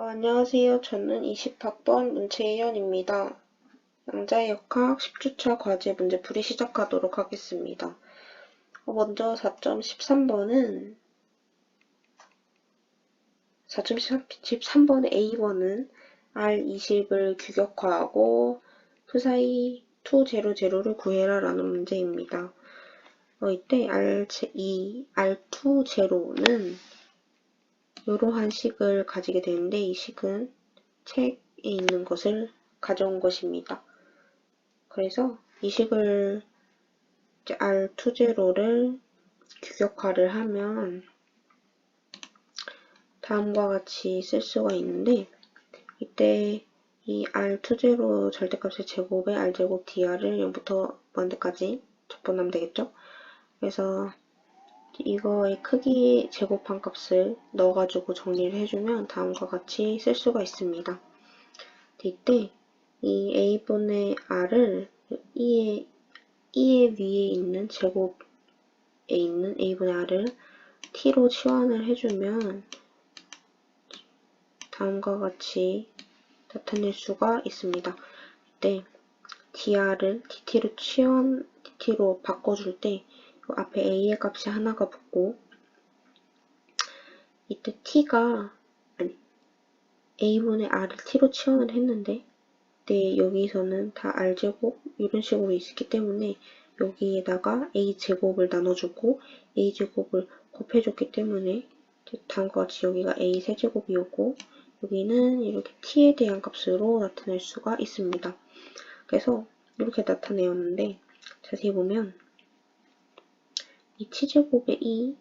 안녕하세요. 저는 20학번 문채희연입니다. 양자역학 10주차 과제 문제풀이 시작하도록 하겠습니다. 먼저 4.13번은 4.13번의 A1은 R20을 규격화하고 psi 200를 구해라 라는 문제입니다. 이때 R20는 이러한 식을 가지게 되는데 이 식은 책에 있는 것을 가져온 것입니다. 그래서 이 식을 R20를 규격화를 하면 다음과 같이 쓸 수가 있는데 이때 이 R20 절대값의 제곱에 R제곱 dR을 0부터 무한대까지 적분하면 되겠죠? 그래서 이거의 크기 제곱한 값을 넣어가지고 정리를 해주면 다음과 같이 쓸 수가 있습니다. 이때 이 A분의 R을 2의 위에 있는 제곱에 있는 A분의 R을 T로 치환을 해주면 다음과 같이 나타낼 수가 있습니다. 이때 dr을 DT로 바꿔줄 때 앞에 A의 값이 하나가 붙고 이때 A분의 R을 T로 치환을 했는데 여기서는 다 R제곱 이런 식으로 있기 때문에 여기에다가 A제곱을 나눠주고 A제곱을 곱해줬기 때문에 다음과 같이 여기가 A 세제곱이었고 여기는 이렇게 T에 대한 값으로 나타낼 수가 있습니다. 그래서 이렇게 나타내었는데 자세히 보면 이 T제곱의 2,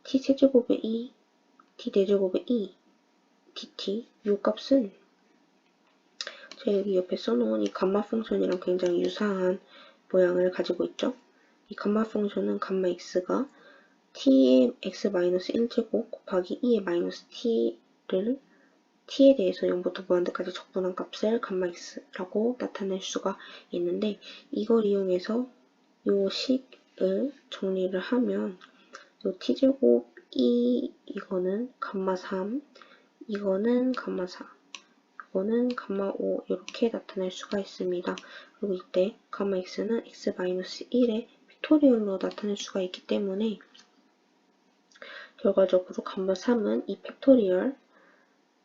T세제곱의 2, T네제곱의 2, dt 이 값은 제가 여기 옆에 써놓은 이 감마 펑션이랑 굉장히 유사한 모양을 가지고 있죠. 이 감마 펑션은 감마 x가 t의 x-1제곱 곱하기 2의 마이너스 t를 t에 대해서 0부터 무한대까지 적분한 값을 감마 x라고 나타낼 수가 있는데 이걸 이용해서 이 식을 정리를 하면 이 t제곱 2 이거는 감마 3 이거는 감마 4 이거는 감마 5 이렇게 나타낼 수가 있습니다. 그리고 이때 감마 x는 x-1의 팩토리얼로 나타낼 수가 있기 때문에 결과적으로 감마 3은 2 팩토리얼,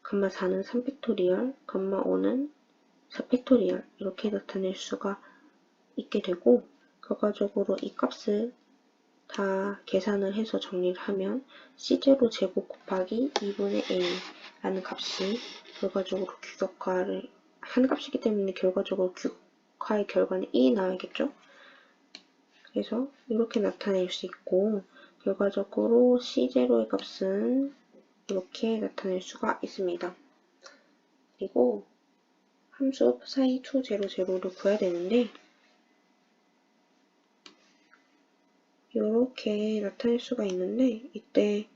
감마 4는 3 팩토리얼, 감마 5는 4 팩토리얼 이렇게 나타낼 수가 있게 되고 결과적으로 이 값을 다 계산을 해서 정리를 하면 C0 제곱 곱하기 2분의 A라는 값이 결과적으로 규격화를 한 값이기 때문에 결과적으로 규격화의 결과는 2이 나와야겠죠? 그래서 이렇게 나타낼 수 있고 결과적으로 C0의 값은 이렇게 나타낼 수가 있습니다. 그리고 함수 psi 200를 구해야 되는데 이렇게 나타낼 수가 있는데 이때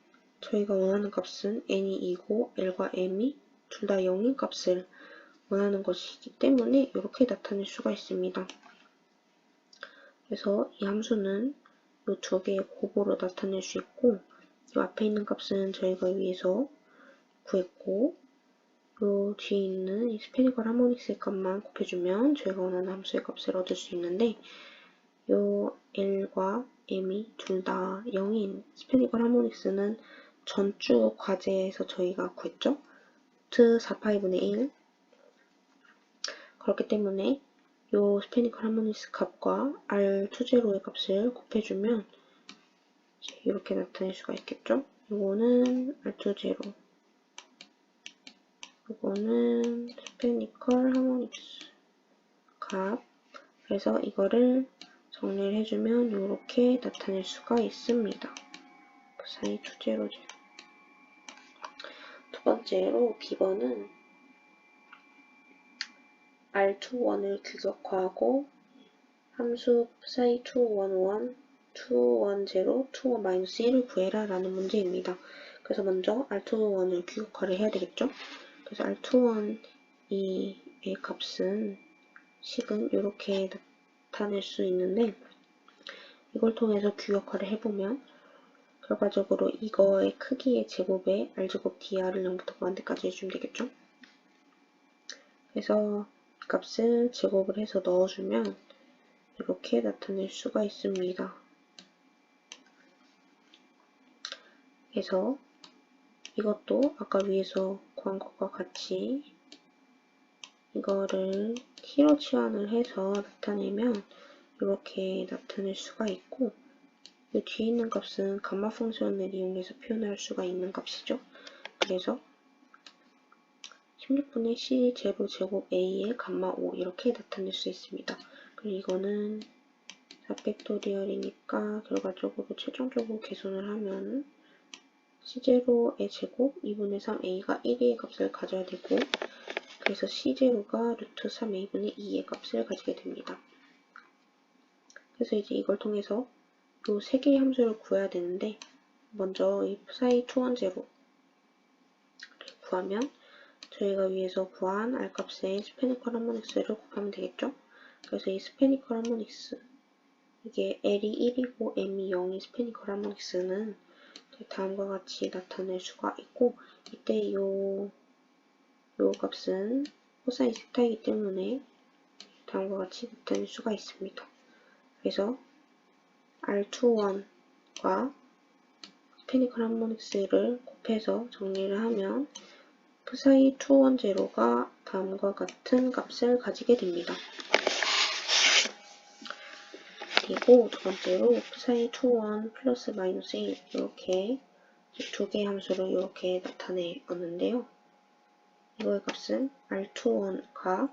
저희가 원하는 값은 n이 2고 l과 m이 둘 다 0인 값을 원하는 것이기 때문에 이렇게 나타낼 수가 있습니다. 그래서 이 함수는 이 두 개의 곱으로 나타낼 수 있고 이 앞에 있는 값은 저희가 위에서 구했고 이 뒤에 있는 이 스페니컬 하모닉스의 값만 곱해주면 저희가 원하는 함수의 값을 얻을 수 있는데 이 l과 m이 둘 다 0인 스페니컬 하모닉스는 전주 과제에서 저희가 구했죠. 루트 4파이분의 1 그렇기 때문에 이 스페니컬 하모닉스 값과 R20의 값을 곱해주면 이렇게 나타낼 수가 있겠죠. 이거는 R20 이거는 스페니컬 하모닉스 값 그래서 이거를 정리를 해주면 이렇게 나타낼 수가 있습니다. psi 200. 두 번째로 B번은 R21을 규격화하고 함수 psi 211, 210, 21-1을 구해라 라는 문제입니다. 그래서 먼저 R21을 규격화를 해야 되겠죠? 그래서 R21의 값은 식은 이렇게 나타낼 수 있는데 이걸 통해서 규격화를 해보면 결과적으로 이거의 크기의 제곱에 r제곱 dr을 0부터 무한대까지 해주면 되겠죠? 그래서 이 값을 제곱을 해서 넣어주면 이렇게 나타낼 수가 있습니다. 그래서 이것도 아까 위에서 구한 것과 같이 이거를 t로 치환을 해서 나타내면 이렇게 나타낼 수가 있고, 이 뒤에 있는 값은 감마 펑션을 이용해서 표현할 수가 있는 값이죠. 그래서 16분의 C0 제곱 A의 감마 5 이렇게 나타낼 수 있습니다. 그리고 이거는 4팩토리얼이니까 결과적으로 최종적으로 계산을 하면 C0의 제곱 2분의 3A가 1의 값을 가져야 되고, 그래서 C0가 루트 3A분의 2의 값을 가지게 됩니다. 그래서 이제 이걸 통해서 이 세 개의 함수를 구해야 되는데, 먼저 이 psi 210를 구하면 저희가 위에서 구한 R값에 스페니컬 하모닉스를 곱하면 되겠죠? 그래서 이 스페니컬 하모닉스, 이게 L이 1이고 M이 0인 스페니컬 하모닉스는 다음과 같이 나타낼 수가 있고, 이때 요 값은 코사인 세타이기 때문에 다음과 같이 나타낼 수가 있습니다. 그래서 R21과 스페니컬 하모닉스를 곱해서 정리를 하면 psi 210가 다음과 같은 값을 가지게 됩니다. 그리고 두 번째로 psi 21 플러스 마이너스 1 이렇게 두 개의 함수를 이렇게 나타내었는데요. 이거의 값은 R21과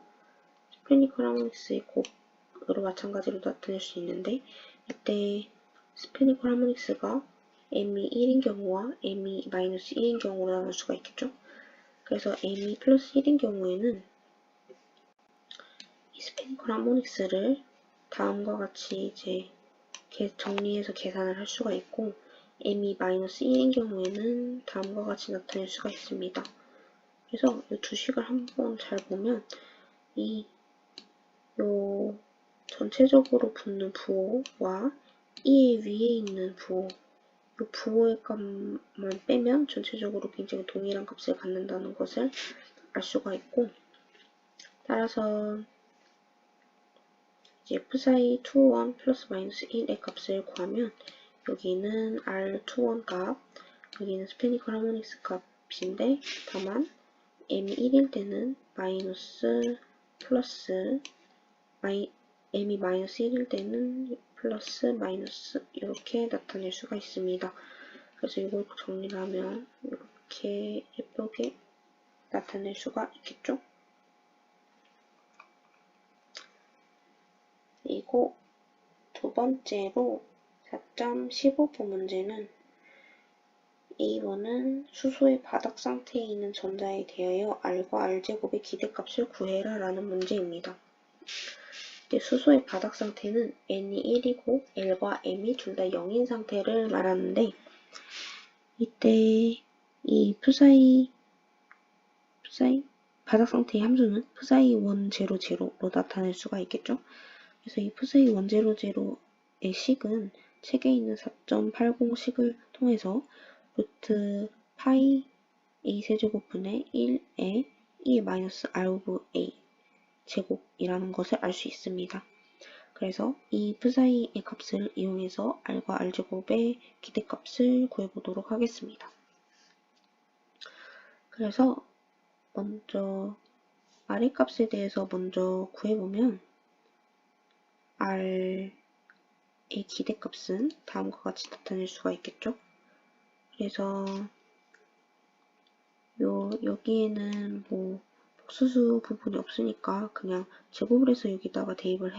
스페니컬 하모닉스의 곱으로 마찬가지로 나타낼 수 있는데, 이때 스페니컬 하모닉스가 m이 1인 경우와 m이 마이너스 1인 경우로 나눌 수가 있겠죠. 그래서 m이 플러스 1인 경우에는 이 스페니컬 하모닉스를 다음과 같이 이제 정리해서 계산을 할 수가 있고, m이 마이너스 1인 경우에는 다음과 같이 나타낼 수가 있습니다. 그래서 이 두 식을 한번 잘 보면 요 전체적으로 붙는 부호와 이 위에 있는 부호, 이 부호의 값만 빼면 전체적으로 굉장히 동일한 값을 갖는다는 것을 알 수가 있고, 따라서 이제 psi 21 플러스 마이너스 1의 값을 구하면 여기는 R21 값, 여기는 스페니컬 하모닉스 값인데, 다만 m이 1일 때는 마이너스 플러스 m이 마이너스 1일 때는 플러스 마이너스 이렇게 나타낼 수가 있습니다. 그래서 이걸 정리를 하면 이렇게 예쁘게 나타낼 수가 있겠죠? 그리고 두 번째로 4.15번 문제는 A번은 수소의 바닥 상태에 있는 전자에 대하여 R과 R제곱의 기대값을 구해라 라는 문제입니다. 수소의 바닥 상태는 N이 1이고 L과 M이 둘 다 0인 상태를 말하는데, 이때 이 psi 바닥 상태의 함수는 psi 100로 나타낼 수가 있겠죠. 그래서 이 psi 100의 식은 책에 있는 4.80식을 통해서 루트 파이 a 세제곱분의 1에 e 마이너스 r 오브 a 제곱이라는 것을 알 수 있습니다. 그래서 이 psi의 값을 이용해서 r과 r제곱의 기대값을 구해보도록 하겠습니다. 그래서 먼저 r의 값에 대해서 먼저 구해보면 r의 기대값은 다음과 같이 나타낼 수가 있겠죠. 그래서 여기에는 복수수 부분이 없으니까 그냥 제곱을 해서 여기다가 대입을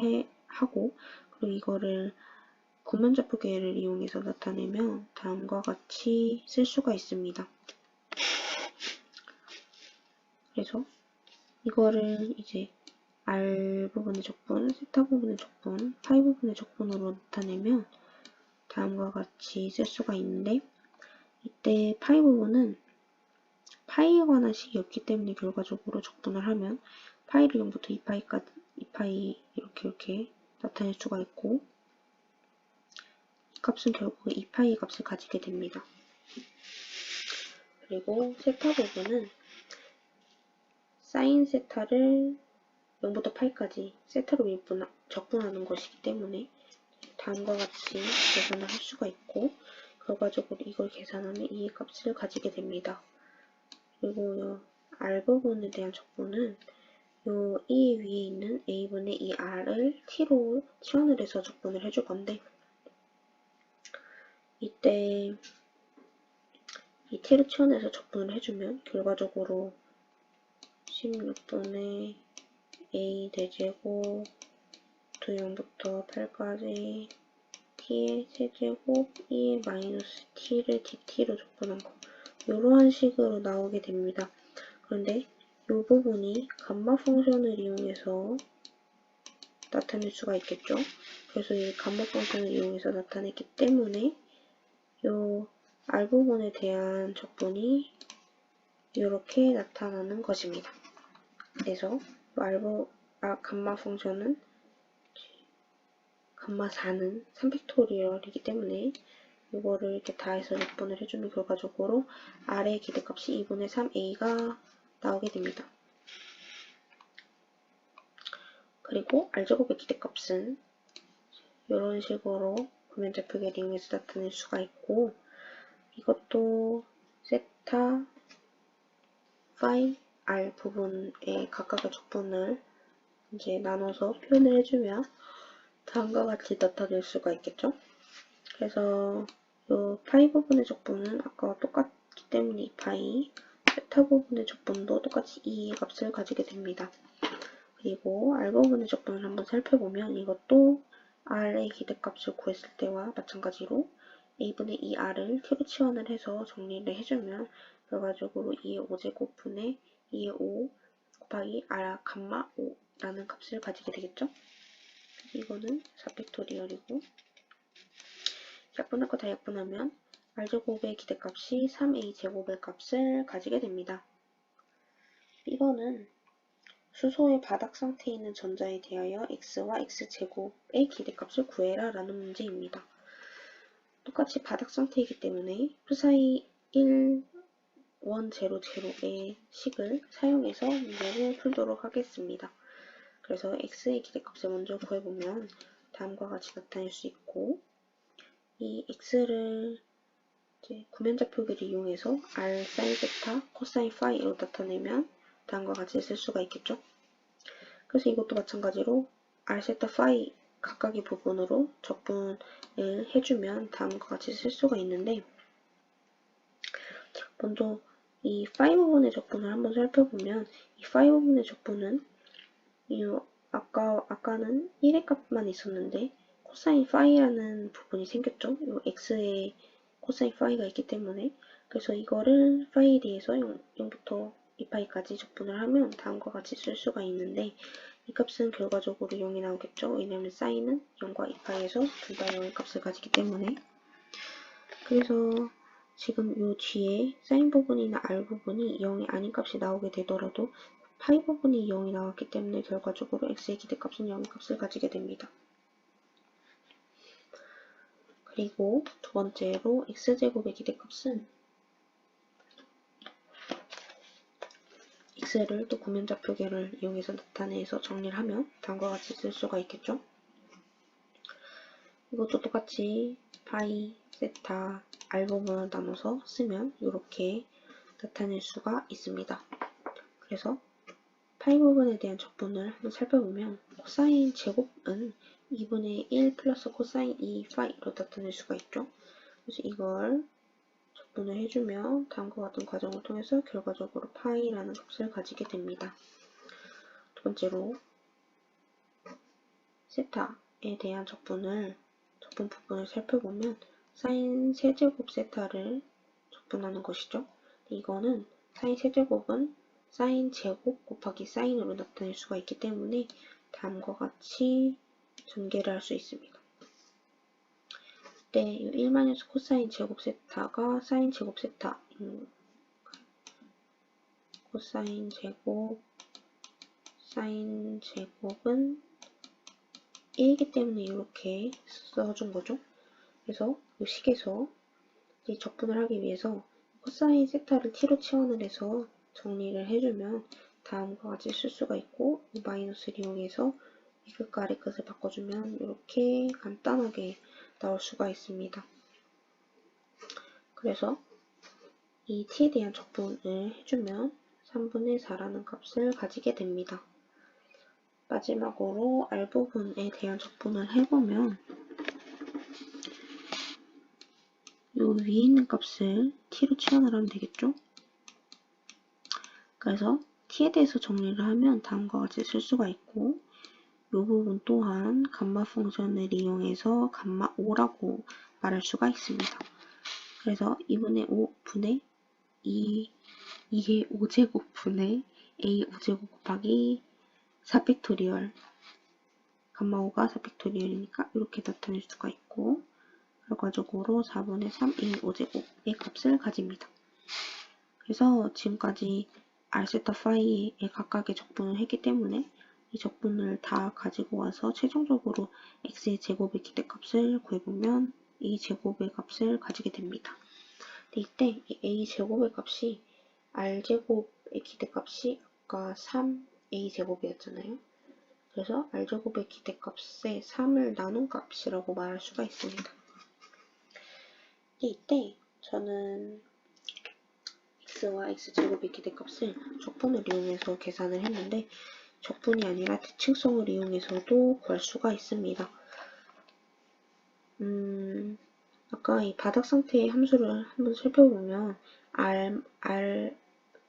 하고, 그리고 이거를 구면좌표계를 이용해서 나타내면 다음과 같이 쓸 수가 있습니다. 그래서 이거를 이제 R 부분의 적분, 세타 부분의 적분, 파이 부분의 적분으로 나타내면 다음과 같이 쓸 수가 있는데, 이때 파이 부분은 파이에 관한 식이 없기 때문에 결과적으로 적분을 하면 파이를 0부터 2파이 이렇게 나타낼 수가 있고, 값은 결국 2파이 값을 가지게 됩니다. 그리고 세타 부분은 사인 세타를 0부터 파이까지 세타로 적분하는 것이기 때문에 다음과 같이 계산을 할 수가 있고, 결과적으로 이걸 계산하면 이 값을 가지게 됩니다. 그리고 이 R 부분에 대한 적분은 이 위에 있는 A분의 2R을 T로 치환을 해서 적분을 해줄 건데, 이때 이 T로 치환해서 적분을 해주면 결과적으로 16분의 A 대제곱 0부터 8까지 t의 세제곱 2의 마이너스 t를 dt로 적분한 거, 이러한 식으로 나오게 됩니다. 그런데 이 부분이 감마 펑션을 이용해서 나타낼 수가 있겠죠. 그래서 이 감마 펑션을 이용해서 나타냈기 때문에 이 R 부분에 대한 적분이 이렇게 나타나는 것입니다. 그래서 감마 펑션은 감마 4는 3팩토리얼이기 때문에 이거를 이렇게 다 해서 적분을 해주면 결과적으로 R의 기대값이 2분의 3A가 나오게 됩니다. 그리고 R제곱의 기대값은 이런 식으로 구면좌표계를 이용해서 나타낼 수가 있고, 이것도 세타, 파이, R 부분의 각각의 적분을 이제 나눠서 표현을 해주면 다음과 같이 나타낼 수가 있겠죠. 그래서 이 파이 부분의 적분은 아까와 똑같기 때문에 2파이, 세타 부분의 적분도 똑같이 2의 값을 가지게 됩니다. 그리고 R 부분의 적분을 한번 살펴보면 이것도 R의 기대값을 구했을 때와 마찬가지로 A분의 2R을 T로 치환을 해서 정리를 해주면 결과적으로 2의 5제곱분의 2의 5 곱하기 R 감마 5라는 값을 가지게 되겠죠. 이거는 4팩토리얼이고, 약분할 거 다 약분하면 R제곱의 기대값이 3A제곱의 값을 가지게 됩니다. 이거는 수소의 바닥 상태에 있는 전자에 대하여 x와 x제곱의 기대값을 구해라 라는 문제입니다. 똑같이 바닥 상태이기 때문에 푸사이 1, 1, 0, 0의 식을 사용해서 문제를 풀도록 하겠습니다. 그래서 x의 기대값을 먼저 구해보면 다음과 같이 나타낼 수 있고, 이 x를 이제 구면좌표기를 이용해서 r 사인 세타, 코사인 파이로 나타내면 다음과 같이 쓸 수가 있겠죠. 그래서 이것도 마찬가지로 r 세타 파이 각각의 부분으로 적분을 해주면 다음과 같이 쓸 수가 있는데, 먼저 이 파이 부분의 적분을 한번 살펴보면 이 파이 부분의 적분은 아까는 1의 값만 있었는데 코사인 파이라는 부분이 생겼죠. 이 x에 코사인 파이가 있기 때문에, 그래서 이거를 파이에 대해서 0부터 2파이까지 적분을 하면 다음과 같이 쓸 수가 있는데, 이 값은 결과적으로 0이 나오겠죠. 왜냐하면 사인은 0과 2파이에서 둘 다 0의 값을 가지기 때문에. 그래서 지금 이 뒤에 사인 부분이나 R 부분이 0이 아닌 값이 나오게 되더라도 파이 부분이 0이 나왔기 때문에 결과적으로 x의 기대값은 0의 값을 가지게 됩니다. 그리고 두 번째로 x제곱의 기대값은 x를 또 구면좌표계를 이용해서 나타내서 정리를 하면 다음과 같이 쓸 수가 있겠죠. 이것도 똑같이 파이, 세타, R 부분을 나눠서 쓰면 이렇게 나타낼 수가 있습니다. 그래서 파이 부분에 대한 적분을 한번 살펴보면 코사인 제곱은 2분의 1 플러스 코사인 2 파이로 나타낼 수가 있죠. 그래서 이걸 적분을 해주면 다음과 같은 과정을 통해서 결과적으로 파이라는 값을 가지게 됩니다. 두 번째로 세타에 대한 적분 부분을 살펴보면 사인 세제곱 세타를 적분하는 것이죠. 이거는 사인 세제곱은 사인 제곱 곱하기 사인으로 나타낼 수가 있기 때문에 다음과 같이 전개를 할 수 있습니다. 네, 1 코사인 제곱 세타가 사인 제곱 세타, 코사인 제곱, 사인 제곱은 1이기 때문에 이렇게 써준 거죠. 그래서 이 식에서 이 적분을 하기 위해서 코사인 세타를 t로 치환을 해서 정리를 해주면 다음과 같이 쓸 수가 있고, 이 마이너스를 이용해서 이 끝과 아래 끝을 바꿔주면 이렇게 간단하게 나올 수가 있습니다. 그래서 이 t에 대한 적분을 해주면 3분의 4라는 값을 가지게 됩니다. 마지막으로 R 부분에 대한 적분을 해보면 이 위에 있는 값을 t로 치환을 하면 되겠죠? 그래서 t에 대해서 정리를 하면 다음과 같이 쓸 수가 있고, 이 부분 또한 감마 펑션을 이용해서 감마 5라고 말할 수가 있습니다. 그래서 2분의 5분의 2의 5제곱 분의 a 5제곱 곱하기 4팩토리얼, 감마 5가 4팩토리얼이니까 이렇게 나타낼 수가 있고, 결과적으로 4분의 3a 5제곱의 값을 가집니다. 그래서 지금까지 R세타 파이의 각각의 적분을 했기 때문에 이 적분을 다 가지고 와서 최종적으로 x의 제곱의 기대값을 구해보면 a 제곱의 값을 가지게 됩니다. 근데 이때 이 a 제곱의 값이 R 제곱의 기대값이 아까 3a 제곱이었잖아요. 그래서 R 제곱의 기대값에 3을 나눈 값이라고 말할 수가 있습니다. 근데 이때 저는 x와 x제곱의 기대값을 적분을 이용해서 계산을 했는데, 적분이 아니라 대칭성을 이용해서도 구할 수가 있습니다. 아까 이 바닥 상태의 함수를 한번 살펴보면 R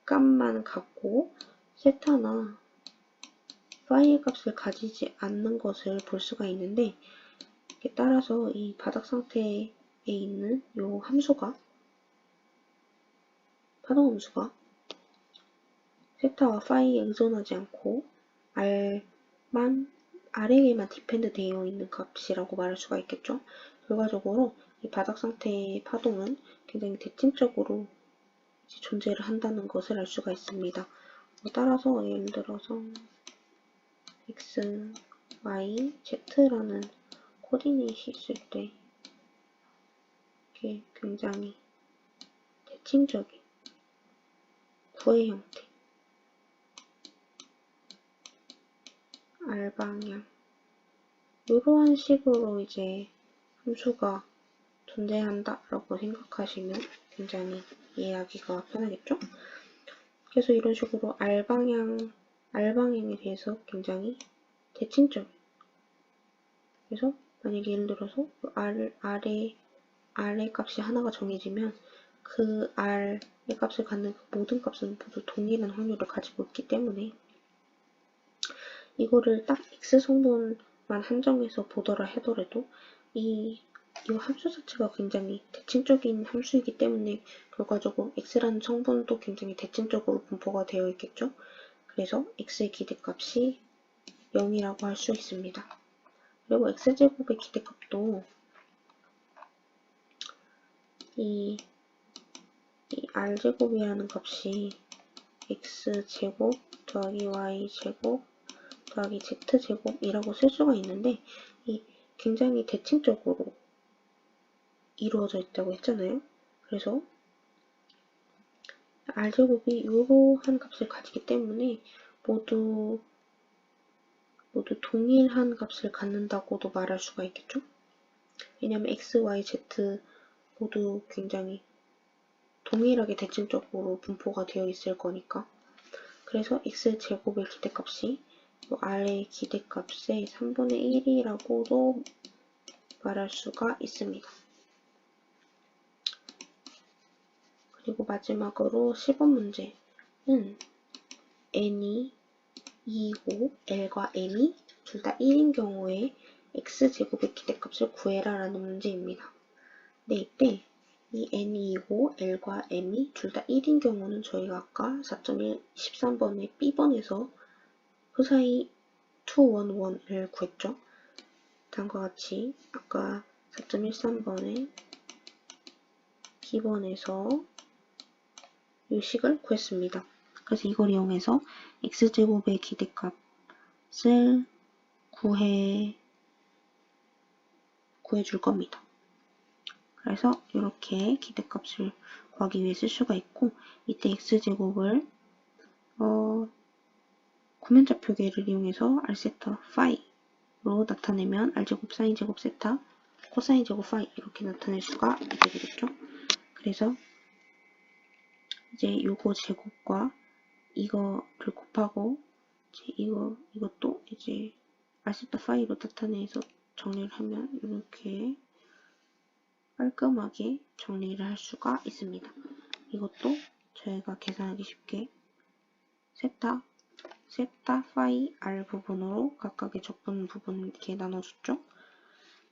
값만 갖고 세타나 파이의 값을 가지지 않는 것을 볼 수가 있는데, 따라서 이 바닥 상태에 있는 이 함수가, 파동 함수가 세타와 파이에 의존하지 않고 R에게만 디펜드 되어 있는 값이라고 말할 수가 있겠죠. 결과적으로 이 바닥 상태의 파동은 굉장히 대칭적으로 존재를 한다는 것을 알 수가 있습니다. 따라서 예를 들어서 x, y, z라는 코디네이트이 있을 때 이렇게 굉장히 대칭적인 구의 형태, R방향, 이러한 식으로 이제 함수가 존재한다라고 생각하시면 굉장히 이해하기가 편하겠죠? 그래서 이런 식으로 R방향에 대해서 굉장히 대칭적인, 그래서 만약에 예를 들어서 R의 값이 하나가 정해지면 그 R의 값을 갖는 그 모든 값은 모두 동일한 확률을 가지고 있기 때문에 이거를 딱 X 성분만 한정해서 보더라 하더라도 이 함수 자체가 굉장히 대칭적인 함수이기 때문에 결과적으로 x라는 성분도 굉장히 대칭적으로 분포가 되어 있겠죠. 그래서 x의 기대값이 0이라고 할 수 있습니다. 그리고 x제곱의 기대값도 이 r제곱이라는 값이 x제곱 더하기 y제곱 더하기 z제곱이라고 쓸 수가 있는데, 이 굉장히 대칭적으로 이루어져 있다고 했잖아요. 그래서 R제곱이 이러한 값을 가지기 때문에 모두 동일한 값을 갖는다고도 말할 수가 있겠죠. 왜냐하면 x, y, z 모두 굉장히 동일하게 대칭적으로 분포가 되어 있을 거니까. 그래서 x제곱의 기대값이 R의 기대값의 3분의 1이라고도 말할 수가 있습니다. 그리고 마지막으로 10번 문제는 n이 2이고 L과 M이 둘 다 1인 경우에 x제곱의 기대값을 구해라 라는 문제입니다. 네, 이때 이 n이 2이고 L과 M이 둘 다 1인 경우는 저희가 아까 4.13번의 B번에서 그 사이211을 구했죠. 다음과 같이 아까 4.13번의 B번에서 이 식을 구했습니다. 그래서 이걸 이용해서 x제곱의 기대값을 구해줄 겁니다. 그래서 이렇게 기대값을 구하기 위해 쓸 수가 있고, 이때 x제곱을 구면자 표계를 이용해서 r세타 파이로 나타내면 r제곱 사인제곱 세타 코사인제곱 파이 이렇게 나타낼 수가 있게 되겠죠. 그래서 이제 요거 제곱과 이거를 곱하고 이제 이것도 이제 r세타 파이로 나타내서 정리를 하면 이렇게 깔끔하게 정리를 할 수가 있습니다. 이것도 저희가 계산하기 쉽게 세타 파이 r 부분으로 각각의 적분 부분을 이렇게 나눠줬죠.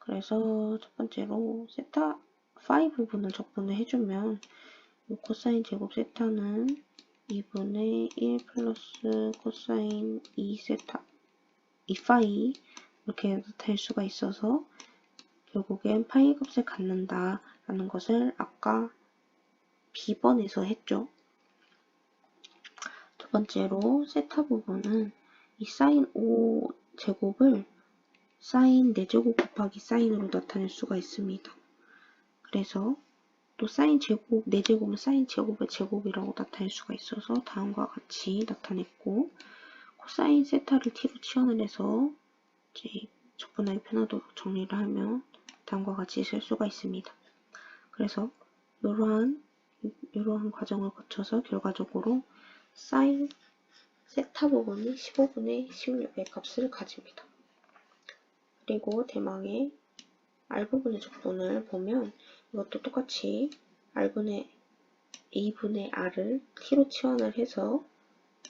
그래서 첫 번째로 세타 파이 부분을 적분을 해주면 이 코사인 제곱 세타는 2분의 1 플러스 코사인 2 세타 2 파이 이렇게 나타낼 수가 있어서 결국엔 파이 값을 갖는다 라는 것을 아까 B번에서 했죠. 두 번째로 세타 부분은 이 사인 5제곱을 사인 4제곱 곱하기 사인으로 나타낼 수가 있습니다. 그래서 또 사인 제곱 4제곱은 사인 제곱의 제곱이라고 나타낼 수가 있어서 다음과 같이 나타냈고, 코사인 세타를 t로 치환을 해서 이제 적분하기 편하도록 정리를 하면 다음과 같이 쓸 수가 있습니다. 그래서 이러한 과정을 거쳐서 결과적으로 사인 세타 부분이 15분의 16의 값을 가집니다. 그리고 대망의 r 부분의 적분을 보면 이것도 똑같이 A분의 R을 t로 치환을 해서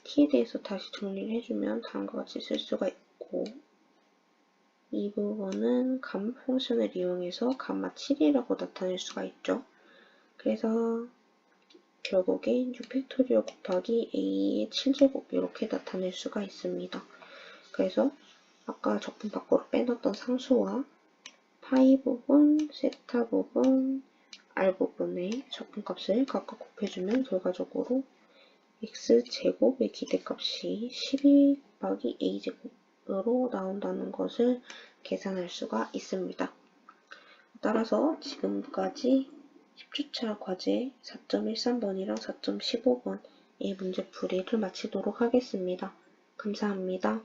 t에 대해서 다시 정리를 해주면 다음과 같이 쓸 수가 있고, 이 부분은 감마 펑션을 이용해서 감마 7이라고 나타낼 수가 있죠. 그래서 결국엔 6팩토리얼 곱하기 a의 7제곱 이렇게 나타낼 수가 있습니다. 그래서 아까 적분 밖으로 빼놨던 상수와 파이 부분, 세타 부분, r 부분의 적분값을 각각 곱해주면 결과적으로 x제곱의 기대값이 12 곱하기 a제곱으로 나온다는 것을 계산할 수가 있습니다. 따라서 지금까지 10주차 과제 4.13번이랑 4.15번의 문제풀이를 마치도록 하겠습니다. 감사합니다.